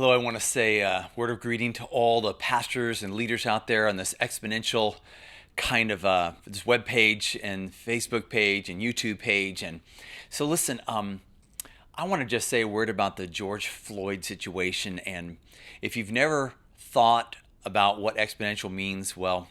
Hello, I want to say a word of greeting to all the pastors and leaders out there on this exponential kind of this web page and Facebook page and YouTube page. And so, listen, I want to just say a word about the George Floyd situation. And if you've never thought about what exponential means, well,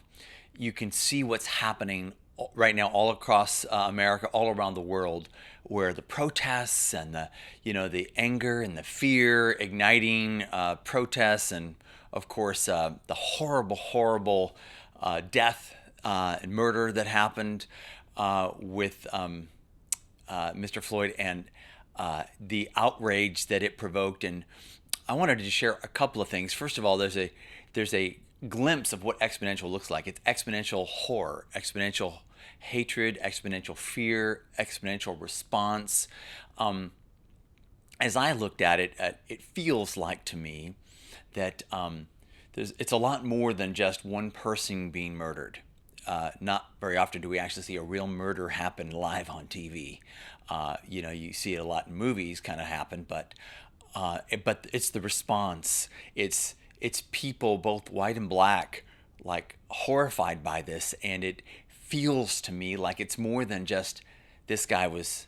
you can see what's happening right now all across America, all around the world, where the protests and the anger and the fear igniting protests, and of course the horrible death and murder that happened with Mr. Floyd, and the outrage that it provoked. And I wanted to share a couple of things. First of all, there's a glimpse of what exponential looks like. It's exponential horror, exponential hatred, exponential fear, exponential response. As I looked at it, it feels like to me that it's a lot more than just one person being murdered. Not very often do we actually see a real murder happen live on TV. You see it a lot in movies, kind of happen, but it's the response. It's people, both white and black, like horrified by this, and it feels to me like it's more than just this guy was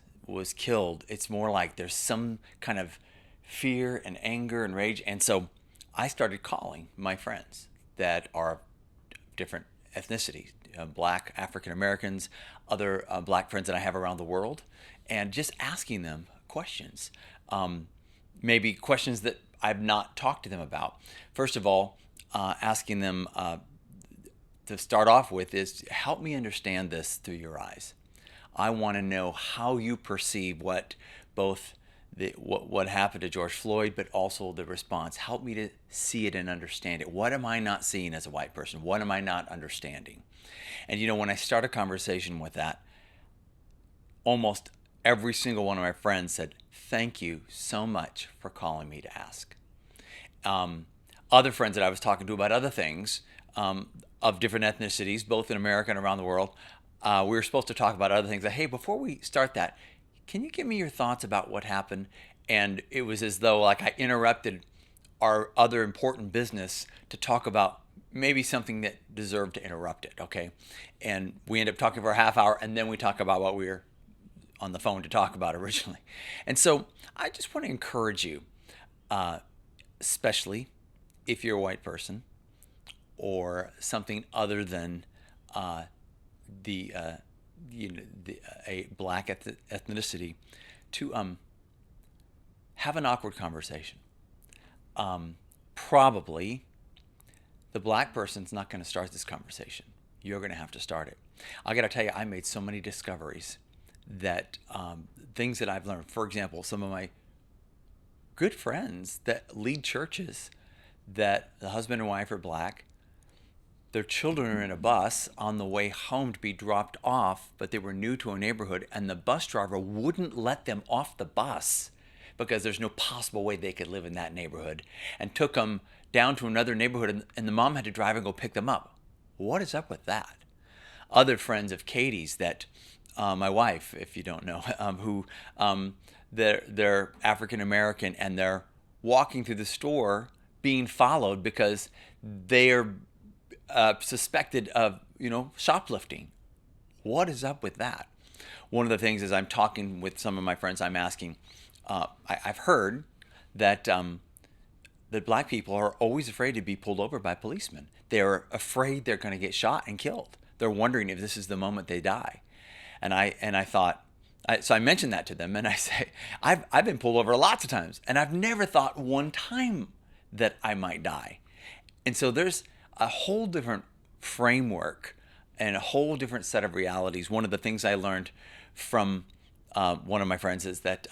killed. It's more like there's some kind of fear and anger and rage, and so I started calling my friends that are different ethnicities, black, African Americans, other black friends that I have around the world, and just asking them questions. Maybe questions that I've not talked to them about. First of all, asking them to start off with is, help me understand this through your eyes. I want to know how you perceive what happened to George Floyd, but also the response. Help me to see it and understand it. What am I not seeing as a white person? What am I not understanding? And when I start a conversation with that, almost every single one of my friends said, "Thank you so much for calling me to ask." Other friends that I was talking to about other things, of different ethnicities, both in America and around the world, we were supposed to talk about other things. Hey, before we start that, can you give me your thoughts about what happened? And it was as though like I interrupted our other important business to talk about maybe something that deserved to interrupt it. Okay, and we end up talking for a half hour, and then we talk about what we were on the phone to talk about originally. And so I just want to encourage you, especially if you're a white person or something other than the a black ethnicity, to have an awkward conversation. Probably the black person's not going to start this conversation. You're going to have to start it. I got to tell you, I made so many discoveries that things that I've learned. For example, some of my good friends that lead churches, that the husband and wife are black, their children are in a bus on the way home to be dropped off, but they were new to a neighborhood, and the bus driver wouldn't let them off the bus because there's no possible way they could live in that neighborhood, and took them down to another neighborhood, and the mom had to drive and go pick them up. What is up with that? Other friends of Katie's that, my wife, if you don't know, who they're African American, and they're walking through the store being followed because they're suspected of shoplifting. What is up with that? One of the things is, I'm talking with some of my friends, I'm asking, I've heard that that black people are always afraid to be pulled over by policemen. They're afraid they're going to get shot and killed. They're wondering if this is the moment they die. And I thought, so I mentioned that to them, and I say, I've been pulled over lots of times, and I've never thought one time that I might die. And so there's a whole different framework and a whole different set of realities. One of the things I learned from one of my friends is that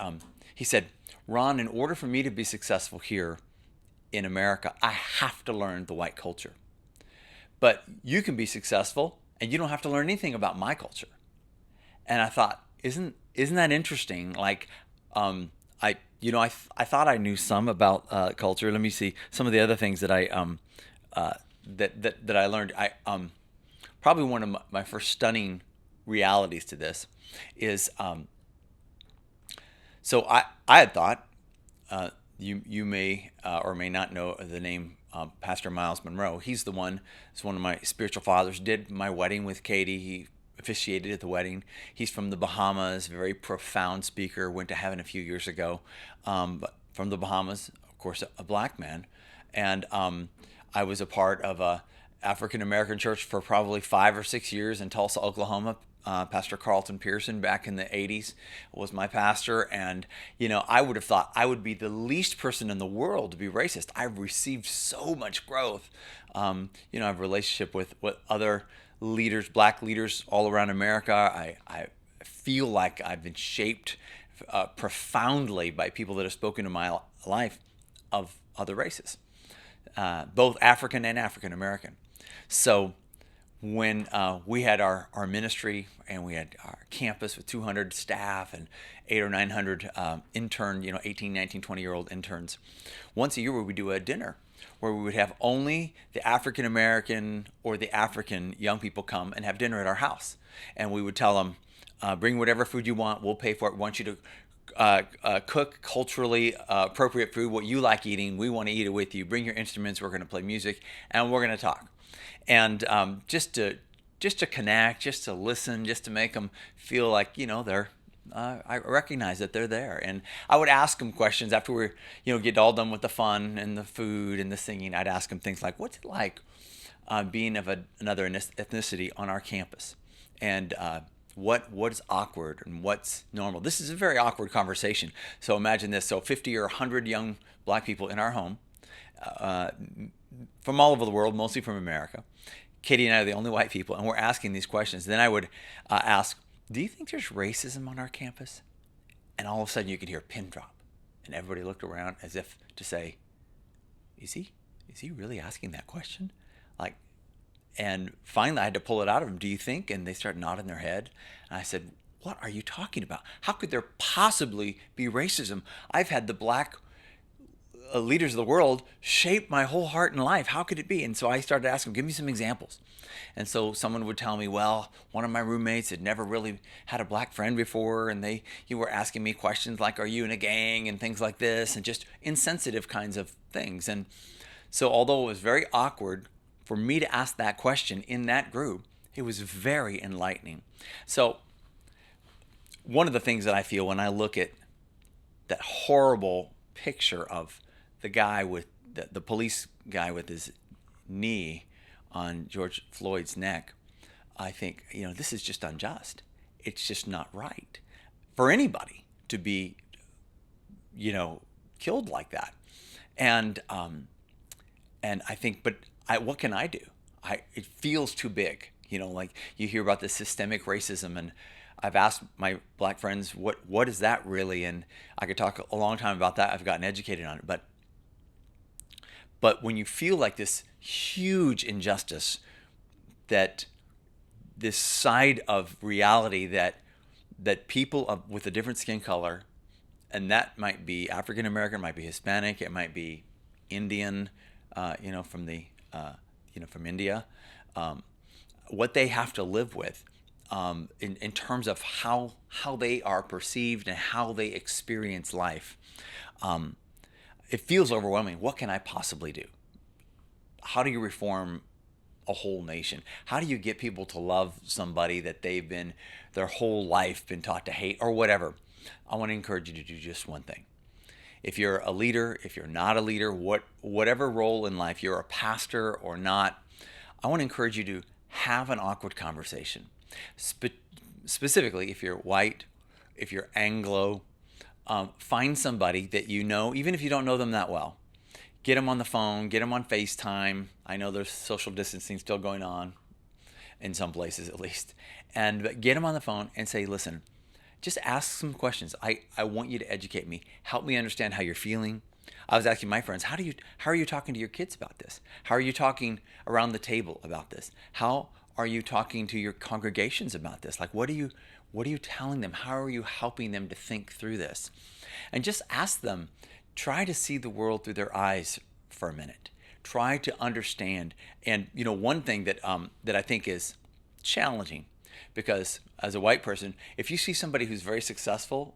he said, "Ron, in order for me to be successful here in America, I have to learn the white culture. But you can be successful and you don't have to learn anything about my culture." And I thought, isn't that interesting? Like, I thought I knew some about culture. Let me see some of the other things that I that I learned. Probably one of my first stunning realities to this is, so I had thought you may or may not know the name Pastor Miles Monroe. He's the one. It's one of my spiritual fathers. Did my wedding with Katie. He officiated at the wedding. He's from the Bahamas. Very profound speaker. Went to heaven a few years ago. But from the Bahamas, of course, a black man, and I was a part of a African American church for probably 5 or 6 years in Tulsa, Oklahoma. Pastor Carlton Pearson back in the 80s was my pastor. And, I would have thought I would be the least person in the world to be racist. I've received so much growth. I have a relationship with other leaders, black leaders all around America. I feel like I've been shaped profoundly by people that have spoken to my life of other races, both African and African American. So when we had our ministry and we had our campus with 200 staff and 800 or 900 intern, 18, 19, 20-year-old interns, once a year we would do a dinner where we would have only the African American or the African young people come and have dinner at our house. And we would tell them, bring whatever food you want, we'll pay for it. We want you to cook culturally appropriate food, what you like eating. We want to eat it with you. Bring your instruments. We're going to play music, and we're going to talk. And just to connect, just to listen, just to make them feel like they're. I recognize that they're there, and I would ask them questions after we get all done with the fun and the food and the singing. I'd ask them things like, "What's it like being of another ethnicity on our campus?" And what is awkward and what's normal. This is a very awkward conversation. So imagine this. So 50 or 100 young black people in our home from all over the world, mostly from America. Katie and I are the only white people, and we're asking these questions. Then I would ask, do you think there's racism on our campus? And all of a sudden you could hear a pin drop. And everybody looked around as if to say, is he really asking that question? And finally I had to pull it out of them. Do you think? And they started nodding their head. And I said, what are you talking about? How could there possibly be racism? I've had the black leaders of the world shape my whole heart and life. How could it be? And so I started asking, give me some examples. And so someone would tell me, well, one of my roommates had never really had a black friend before, and you were asking me questions like, are you in a gang, and things like this, and just insensitive kinds of things. And so although it was very awkward for me to ask that question in that group, it was very enlightening. So one of the things that I feel when I look at that horrible picture of the guy with the police guy with his knee on George Floyd's neck, I think, this is just unjust. It's just not right for anybody to be, killed like that. And I think, but what can I do? It feels too big, like you hear about this systemic racism, and I've asked my black friends, what is that really? And I could talk a long time about that. I've gotten educated on it, but when you feel like this huge injustice, that this side of reality that people with a different skin color, and that might be African American, might be Hispanic, it might be Indian, from from India, what they have to live with, in terms of how they are perceived and how they experience life. It feels overwhelming. What can I possibly do? How do you reform a whole nation? How do you get people to love somebody that they've been their whole life been taught to hate, or whatever? I want to encourage you to do just one thing. If you're a leader, if you're not a leader, whatever role in life, you're a pastor or not, I want to encourage you to have an awkward conversation. Specifically, if you're white, if you're Anglo, find somebody that even if you don't know them that well. Get them on the phone, get them on FaceTime. I know there's social distancing still going on, in some places at least. And get them on the phone and say, listen, just ask some questions. I want you to educate me. Help me understand how you're feeling. I was asking my friends, how are you talking to your kids about this? How are you talking around the table about this? How are you talking to your congregations about this? Like, what are you telling them? How are you helping them to think through this? And just ask them, try to see the world through their eyes for a minute. Try to understand. And, one thing that I think is challenging, because as a white person, if you see somebody who's very successful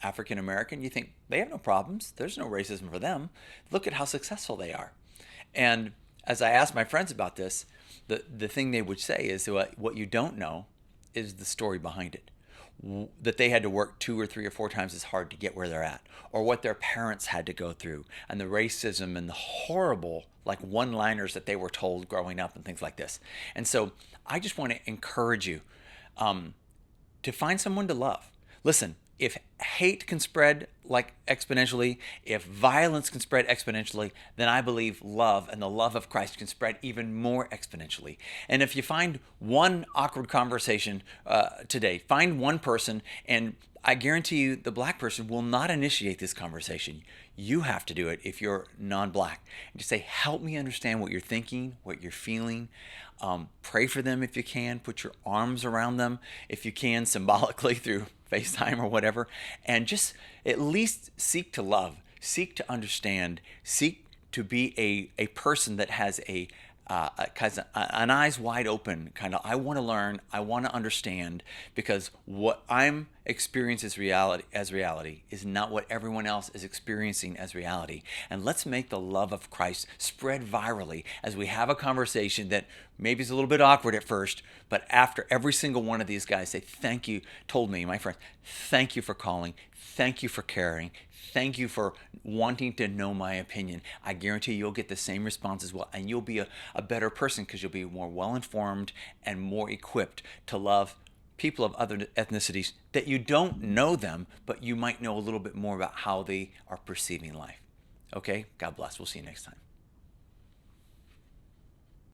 African American, you think they have no problems. There's no racism for them. Look at how successful they are. And as I asked my friends about this, the thing they would say is what you don't know is the story behind it. That they had to work 2 or 3 or 4 times as hard to get where they're at, or what their parents had to go through, and the racism and the horrible like one-liners that they were told growing up and things like this. And so I just want to encourage you to find someone to love. Listen, if hate can spread like exponentially, if violence can spread exponentially, then I believe love and the love of Christ can spread even more exponentially. And if you find one awkward conversation today, find one person, and I guarantee you the black person will not initiate this conversation. You have to do it if you're non-black. And just say, help me understand what you're thinking, what you're feeling. Pray for them if you can. Put your arms around them if you can, symbolically through FaceTime or whatever. And just at least seek to love, seek to understand, seek to be a person that has an eyes wide open kind of, I want to learn, I want to understand, because what I'm experiencing as reality is not what everyone else is experiencing as reality. And let's make the love of Christ spread virally as we have a conversation that maybe is a little bit awkward at first, but after every single one of these guys say, thank you, told me, my friend, thank you for calling, thank you for caring, thank you for wanting to know my opinion. I guarantee you'll get the same response as well, and you'll be a better person because you'll be more well-informed and more equipped to love people of other ethnicities that you don't know them, but you might know a little bit more about how they are perceiving life. Okay? God bless. We'll see you next time.